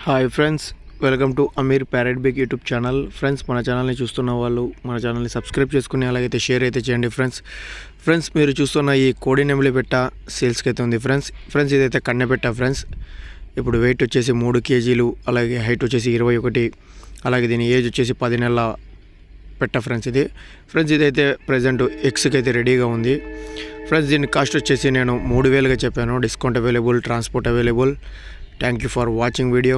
Hi friends, welcome to Ameer parrot big YouTube channel. Friends, మన ఛానల్ని చూస్తున్న వాళ్ళు మన ఛానల్ని సబ్స్క్రైబ్ చేసుకుని అలాగైతే షేర్ అయితే చేయండి. ఫ్రెండ్స్ మీరు చూస్తున్న ఈ కోడి నెమిలి పెట్ట సేల్స్కి అయితే ఉంది. ఫ్రెండ్స్ ఇదైతే కన్నె పెట్ట. ఫ్రెండ్స్ ఇప్పుడు వెయిట్ వచ్చేసి 3 కేజీలు, అలాగే హైట్ వచ్చేసి 21, అలాగే దీని ఏజ్ వచ్చేసి 10 నెలల పెట్ట. ఫ్రెండ్స్ ఇదైతే ప్రజెంట్ ఎక్స్కి అయితే రెడీగా ఉంది. ఫ్రెండ్స్ దీని కాస్ట్ వచ్చేసి నేను 3000గా చెప్పాను. Discount available, transport available. Thank you for watching video.